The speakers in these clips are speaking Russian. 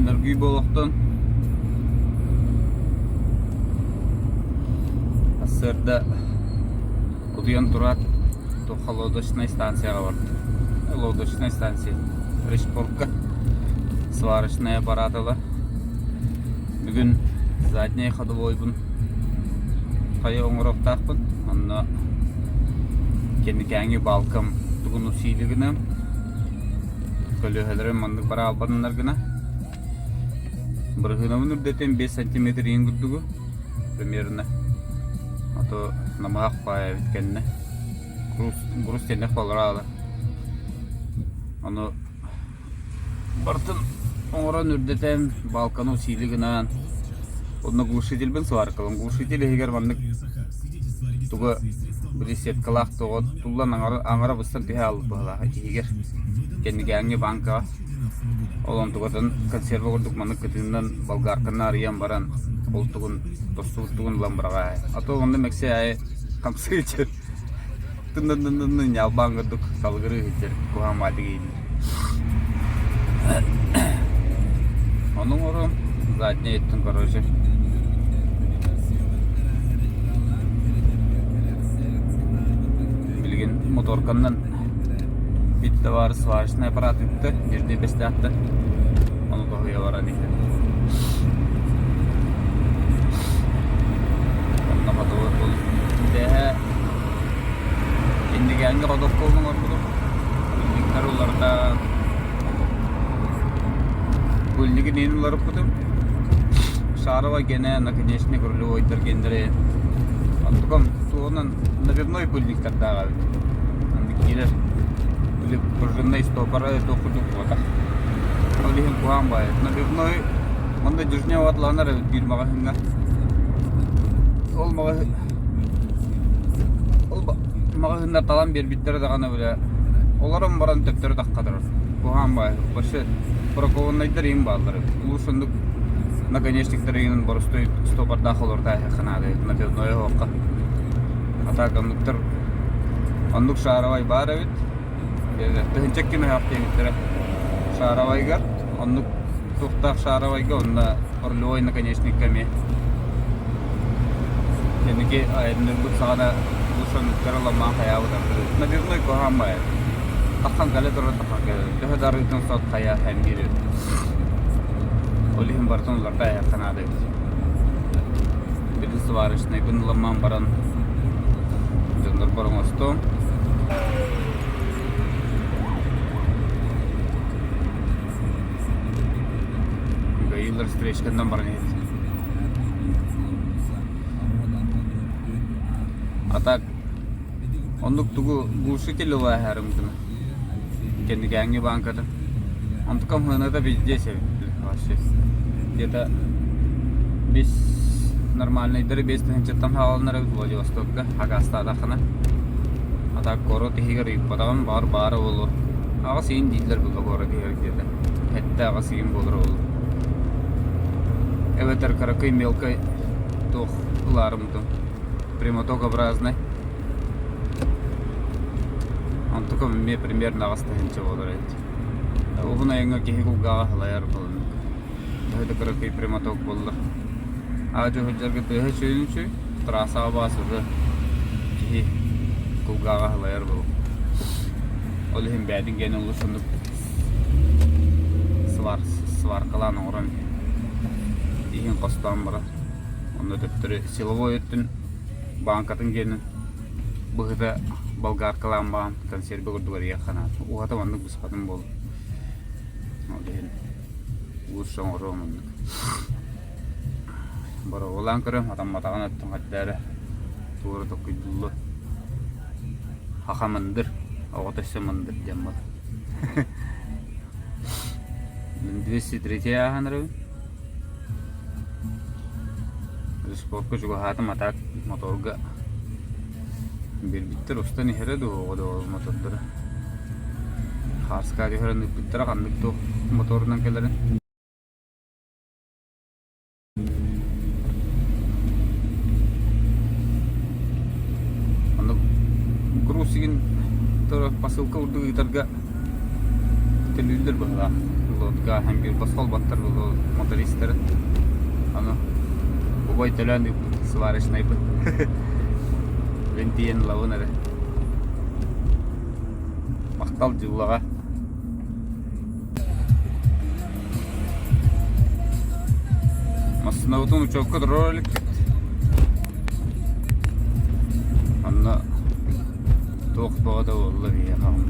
энергии болохтон ассерда удуян турат то холодочная станция бар. Лодочная станция. Решпорка сварочная аппаратала. Бүгін задняя ходовойбун. Кая оңыроқтақпын. Онна кенді балкам тугун усилигіне. Көлөһөлөрү мандык бара албаннар гына. Быргынамын үрдетен 5 сантиметр енгүрдүгү. Примерно. Ато намақ пая биткенне. Груз тенек болыралы. Аны бартын оңыран үрдетен балкану усилигінен. Онна глушитель бен сваркалым. Глушитель егер мандык туга bir setkalak toğut tullan аңара быстан тиhe алып бағалаға егер кенігәңе банка олон туғатын консерва құрдық маны күтігінен болгаркана ариян баран ол тұғын тостуғын ламбыраға ато онды мәксе әй қамсы етер тынын ялбан құрдық салғыры етер көғам ады кейді оның орын задне еттің короче моторканнан битте бар сварочный аппарат итте жерде бестатты оны тоғыя баран ете онна қатуы бұл дәе ендігәңгі родовка олың орғылы бүлдіктер оларда бүлдігі нейін оларып бұдым шарыва гене наконечный күрлі ойдар гендері антықом туғынан набивной бүлдіктерді Килер, или пружинный стопор, это худук вода. Олихин куам бай. Набивной, он до дежнего атлана ревит гир магазинга. Ол магазинда талан бер биттер даганы беле. Оларым баран төптөр таккадыр. Куам бай. Башы прокованныйдыр им балдыр. Лушундук наконечниктер боростой стопор дахолорда ханады. Набивной окка. Ата кондуктор Андук шаравай бар бит. Төнчеккене хаптемиттер. Шаравайга, андук туктак шаравайга онда орлой наконечник кеме. Кенеге айдын бут сагана ушон каралама хаябыдар. Набирной кохамай. Акхан гале дөрөт такка. Дөхөдәрүтен сот хая һәм бире. Олихим бартон ларда яканады. Бир сварышны күнламан баран. Жондар бармасто. Гаилар встречкандан барнет. А так ондук тугу глушитель ла харымдын. Кенигәңге банкада. Антыкам хынада бездесе вообще. Где-то без нормальный дыр без тынчыттан халынар Владивостокка, Агастада хана. Ата коро тихигер иппадаган бары болор. Ага сен дийлер бұл коро тихигер деді. Хетте ага сен болыр болыр. Эветер каракай мелкай тох ларымдым. Прямотокообразный. Антука мне примерно ага стахинче болыр еді. Обына еңа кехигул гага халаяр болын. Дайда каракай прямоток болыр. Ага жохыджарга дыхы чөйінші трасаға басырды. Кехи Кулгага халаяр бұл. Олихим бәдін гені ұлышындық сварқалан оңыран. Ихин қостан бара. Онда төптірі силовой өттін банкатын гені бұғыда болгаркалан баған консерві көрдігер еқанат. Уғата мандық бұспадың бол. Олихин ұлышын оңыры омындық. Бара олан көрім атам матаған өттің қаттәрі туыры тоқыйдылы. Хахамандыр, оғаташамандыр жамбал. 203 ағаныры. Респорка жүгі хатым атақ моторға. Bir bitter ұстан ехереді оғады ол мотордары. Қарсыға ехерін біттір ағандық тоқ моторынан келерін. Грузин посылка урду итарга телюлдер бала лодка һәм бир баскол баттар булды мотористтер. Аны бубай төлән сварочный бу. Вентиен лавынары. Мактал җулага. Маснаутун учокка ролик. Анна тоқ бағада олы бейе қауым.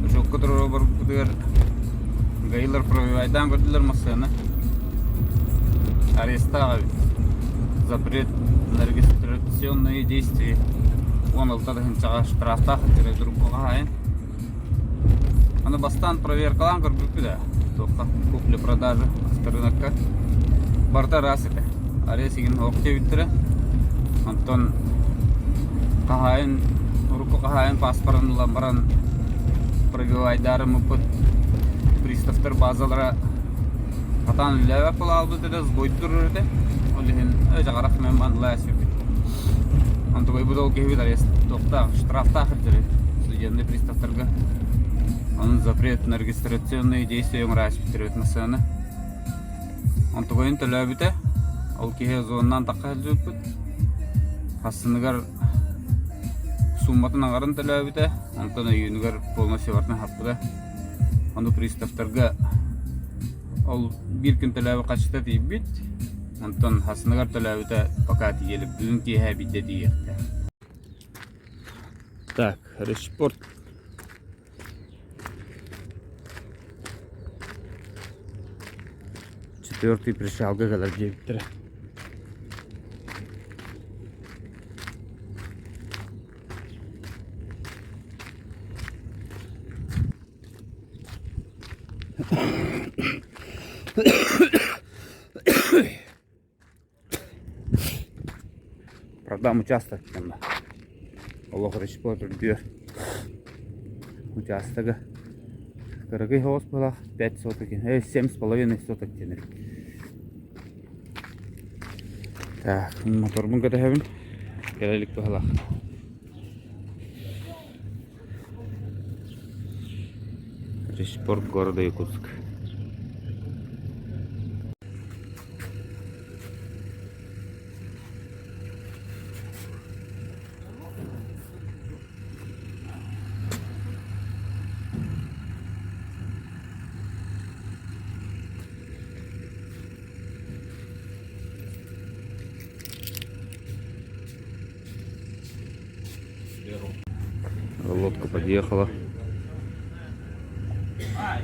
Учокка тұру бар бұдығар гайлар провайдан көрділер масаны. Арестага запрет на регистрационные действия. Он алтадығыншаға штрафтақ директор бұғайын. Аны бастан проверкалан көрбіп да. Тоққа купли-продажа рынокка. Барта раз это. Аресиген оқте биттірі. Антон қағайын, ұрқы қағайын паспорын ламбаран пробивайдары мұпыт приставтар базалара атан ләвәк бұл албы деді, сбойды тұрыр еді. Олеген жағарақ мен бандылай сөйбет. Антығай бұдол кейбет арест тоқтақ, штрафтақ үрдері судебный приставтарға. Onun запрет на регистрационные действия оңыра ашпетер өтмесіні. Антығайын төләбіті, ол кейе зонынан таққа әлді өппіт. Қасынығар сумматын ағарын төләбіті, онтан өйінігар полностью вартын хаппыда. Оны приставтарға ол бір күн төләбі қачыта дейбіт. Онтан қасынығар төләбіті пока тиеліп, бүгін кейе бітті дейекті. Так, решпорт. Четвертый пришалга kadar cebittir. Продам участок там. Аллах решпорт бьет. Участок. Дорогие господа, 5 соток, 7,5 соток тянет. Так, мотор мы готовим. Келелик тухала. Решпорт города Якутск. Лодка подъехала.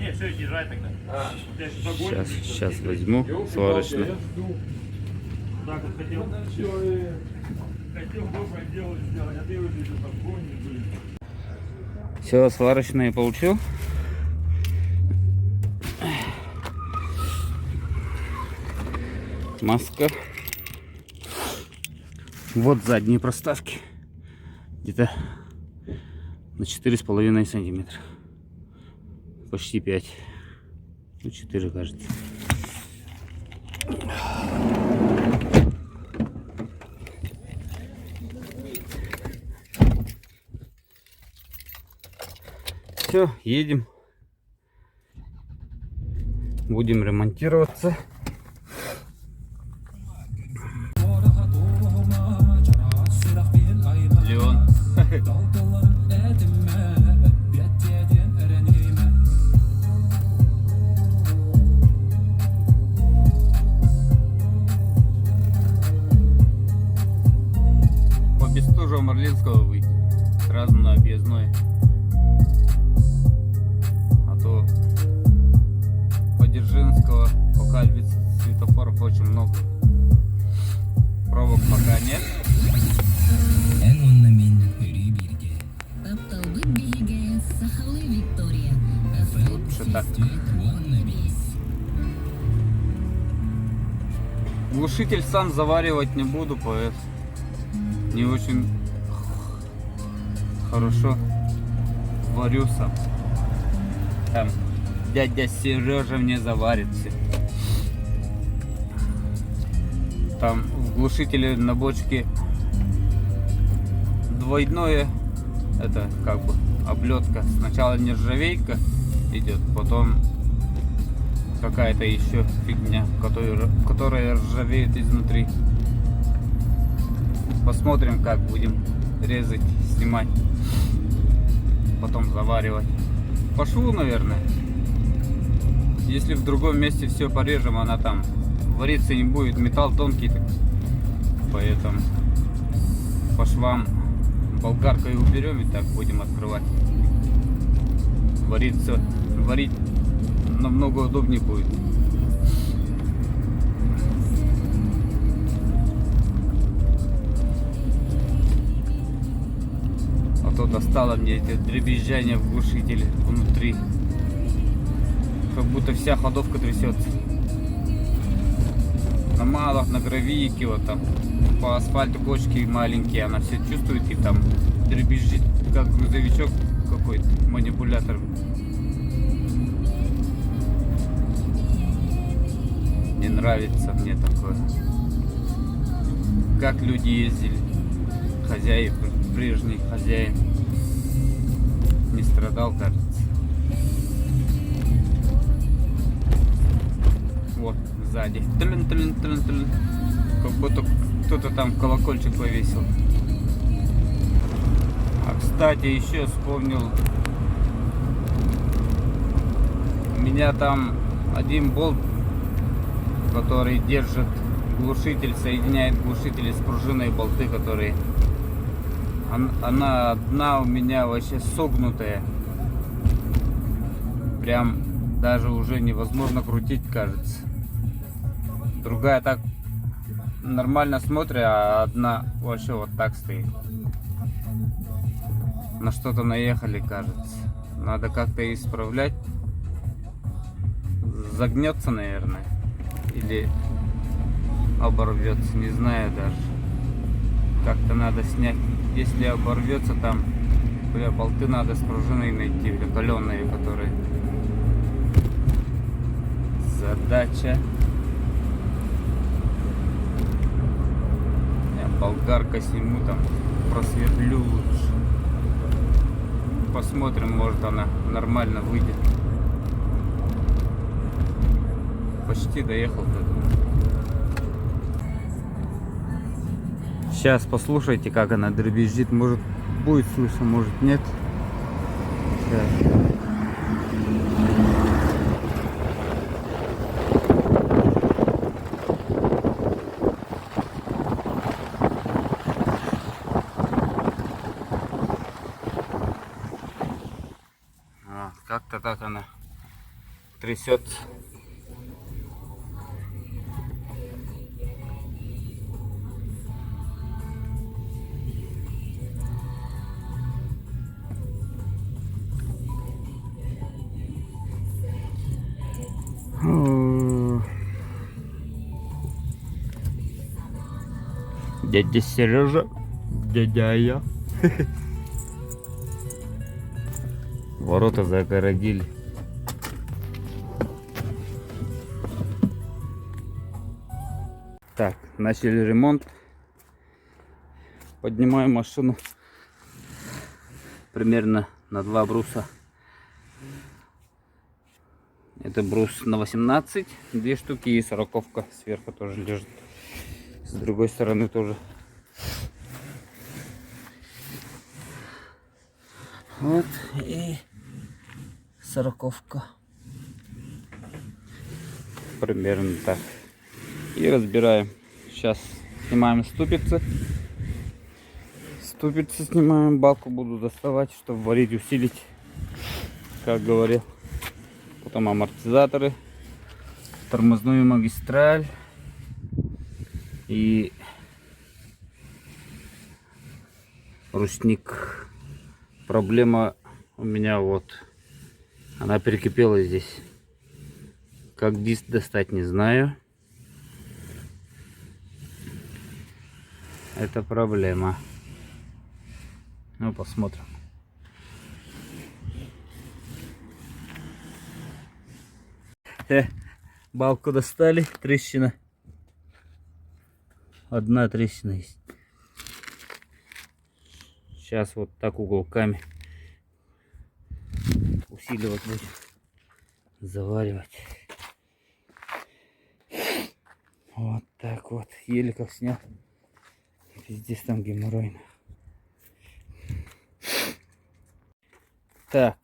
Нет, все, езжай тогда. Сейчас возьму сварочный. Так вот хотел доброе дело сделать, а ты уже подгонишь, блин. Все, сварочное получил. Маска. Вот задние проставки. Где-то на 4,5 сантиметра. Почти 5. Ну 4, кажется. Все, едем. Будем ремонтироваться. Леон. По Бестужу Марлинского выйти. Сразу на объездной. А то по Дзержинского, по Кальвиц светофоров очень много. Пробок пока нет. Лучше так. Глушитель сам заваривать не буду, поэтому не очень хорошо варю сам. Там дядя Сережа мне заварит все. Там в глушителе на бочке двойное, это как бы облетка. Сначала нержавейка идет, потом какая-то еще фигня, которая ржавеет изнутри. Посмотрим, как будем резать, снимать, потом заваривать. По шву, наверное. Если в другом месте все порежем, она там вариться не будет. Металл тонкий, так. Поэтому по швам болгаркой уберем и так будем открывать. Варить намного удобнее будет. А то достало мне эти дребезжания в глушителе внутри. Как будто вся ходовка трясется. На малых, на гравийке, вот там по асфальту кочки маленькие, она все чувствует и там дребезжит, как грузовичок какой-то, манипулятор. Не нравится мне такое. Как люди ездили, хозяин, прежний хозяин не страдал, кажется. Вот сзади. Тлин. Как будто кто-то там колокольчик повесил. А кстати, еще вспомнил. У меня там один болт, который держит глушитель, соединяет глушители с пружиной, болты, которые... Она одна у меня вообще согнутая. Прям даже уже невозможно крутить, кажется. Другая так нормально смотрит, а одна вообще вот так стоит. На что-то наехали, кажется. Надо как-то исправлять. Загнется, наверное. Или оборвется, не знаю даже. Как-то надо снять. Если оборвется, там болты надо с пружиной найти, каленые, которые. Задача. Я болгарка сниму, там просверлю лучше. Посмотрим, может она нормально выйдет. Почти доехал до этого. Сейчас послушайте, как она дребезжит. Может будет слышно, может нет. Сейчас. Как-то так она трясется. Дядя Сережа, дядя я. Ворота загородили. Так, начали ремонт. Поднимаем машину примерно на 2 бруса. Это брус на 18, 2 штуки, и 40-ка сверху тоже лежит. С другой стороны тоже. Вот и 40-ка. Примерно так. И разбираем. Сейчас снимаем ступицы. Ступицы снимаем, балку буду доставать, чтобы варить, усилить, как говорил. Потом амортизаторы, тормозную магистраль и ручник. Проблема у меня вот, она перекипела здесь. Как диск достать, не знаю. Это проблема. Ну, посмотрим. Балку достали, трещина. Одна трещина есть. Сейчас вот так уголками усиливать будем, заваривать. Вот так вот. Еле как снял. Пиздец там геморройно. Так,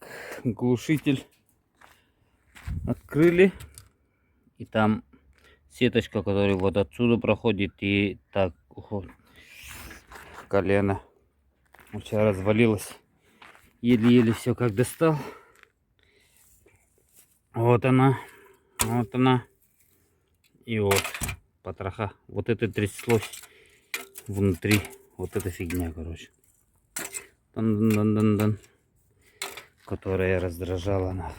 глушитель открыли. И там сеточка, которая вот отсюда проходит и так уходит. Колено. Вчера развалилось. Еле-еле все как достал. Вот она. Вот она. И вот потроха. Вот это тряслось внутри. Вот эта фигня, короче. Дан-дан-дан-дан. Которая раздражала нас.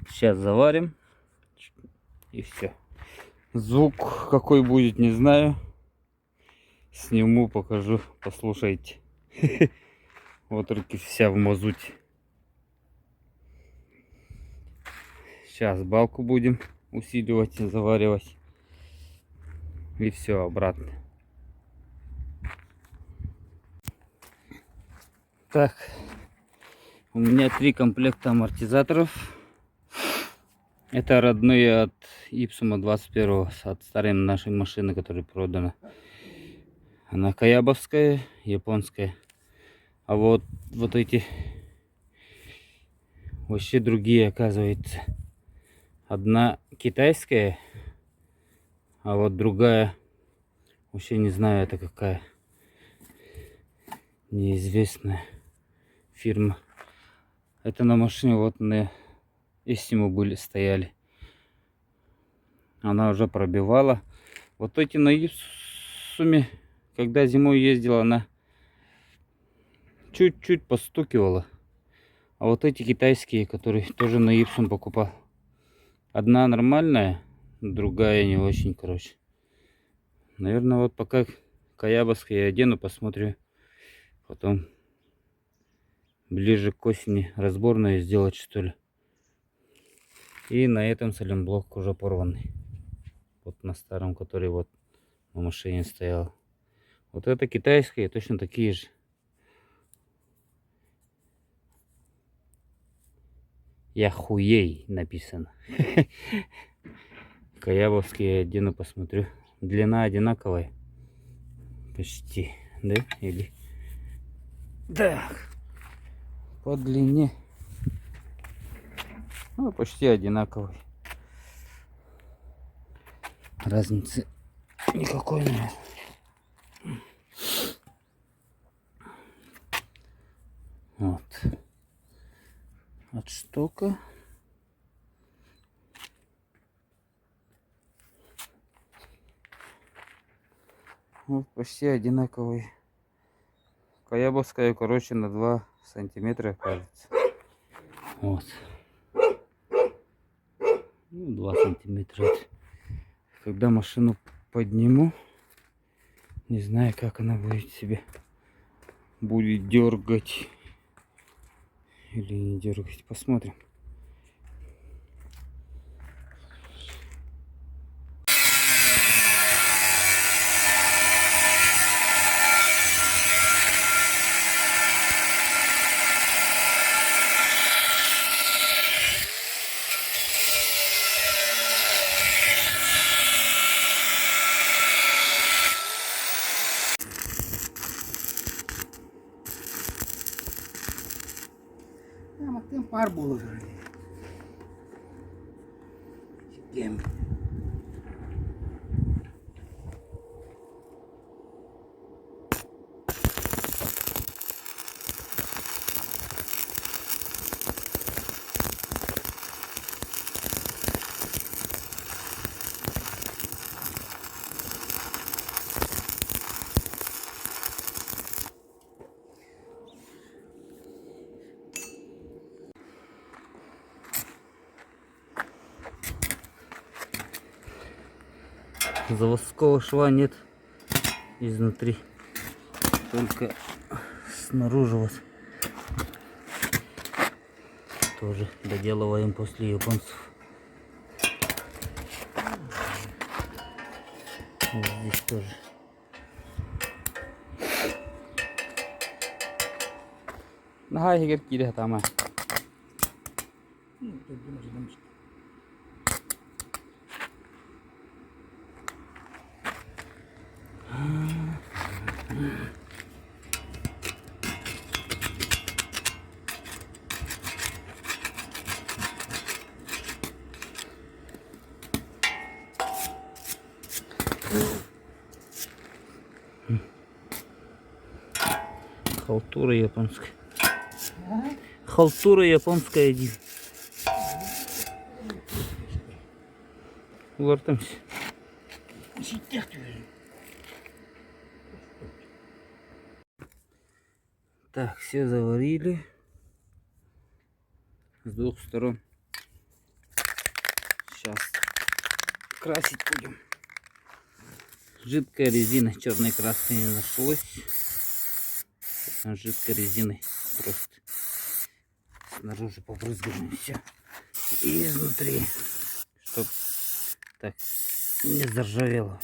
Сейчас заварим. И все. Звук какой будет, не знаю. Сниму, покажу, послушайте. Вот руки вся в мазуте. Сейчас балку будем усиливать, заваривать. И все обратно. Так. У меня 3 комплекта амортизаторов. Это родные от Ипсума 21, от старой нашей машины, которая продана. Она каябовская, японская. А вот эти вообще другие, оказывается. Одна китайская, а вот другая вообще не знаю, это какая. Неизвестная фирма. Это на машине вот на Эстиму были, стояли. Она уже пробивала. Вот эти на Ипсуме, когда зимой ездила, она чуть-чуть постукивала. А вот эти китайские, которые тоже на Ипсум покупал. Одна нормальная, другая не очень, короче. Наверное, вот пока каябовская я одену, посмотрю. Потом ближе к осени разборную сделать, что ли. И на этом саленблок уже порванный. Вот на старом, который вот на машине стоял. Вот это китайские, точно такие же. Яхуей написано. Каябовские одену, посмотрю. Длина одинаковая. Почти, да? Или... Да. По длине. Ну, почти одинаковый. Разницы никакой нет. Вот. От штока. Вот почти одинаковый. Каябовская, короче, на 2 сантиметра, кажется. Вот. Ну, 2 сантиметра. Когда машину подниму, не знаю, как она будет себе будет дергать или не дергать. Посмотрим. Tem um par bolo já. Game. Заводского шва нет изнутри, только снаружи вот. Тоже доделываем после японцев. Вот здесь тоже. Нахай хигер кире хатама. Халтура японская. Халтура японская один. Уартамся. Так, все заварили. С двух сторон. Сейчас красить будем. Жидкая резина, черной краски не нашлось. Жидкой резиной просто снаружи побрызгаем все. И изнутри, чтоб так не заржавело.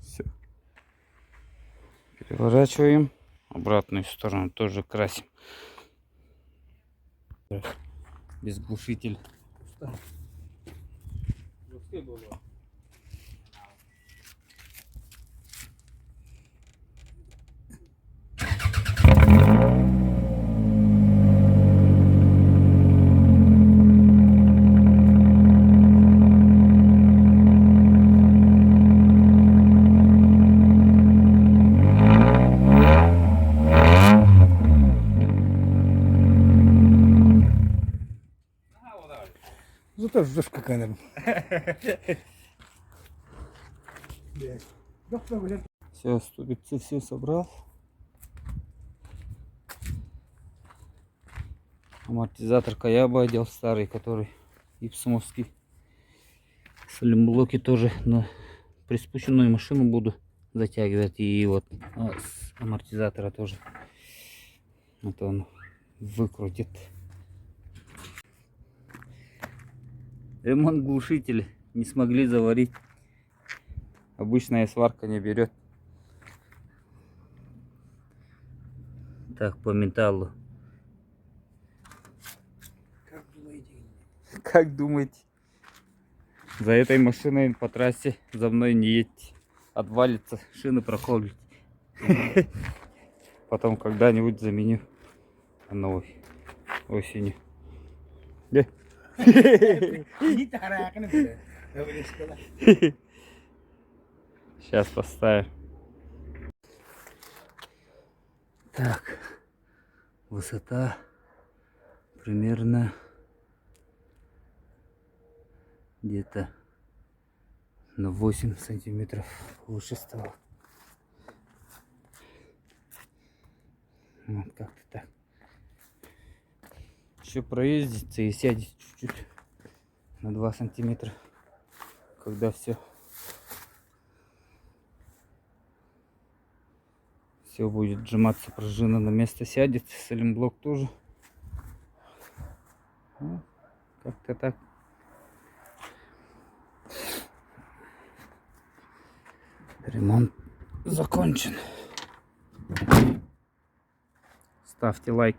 Все. Переворачиваем. Обратную сторону тоже красим. Без глушителя. Зато ждешь, какая она. Все, ступицы все собрал. Амортизатор Каяба одел старый, который ипсомовский. Салимблоки тоже на приспущенную машину буду затягивать. И вот с амортизатора тоже. Вот он выкрутит. Ремонт глушителя не смогли заварить. Обычная сварка не берет. Так, по металлу. Как думаете? Как думаете? За этой машиной по трассе за мной не едьте. Отвалится, шины проколют. Потом когда-нибудь заменю новый осенью. Да? Сейчас поставим. Так, высота примерно где-то на 8 сантиметров выше стало. Вот как-то так. Еще проездится и сядет чуть-чуть на 2 сантиметра, когда все будет сжиматься, пружина на место сядет, салимблок тоже. Ну, как-то так. Ремонт закончен. Ставьте лайк.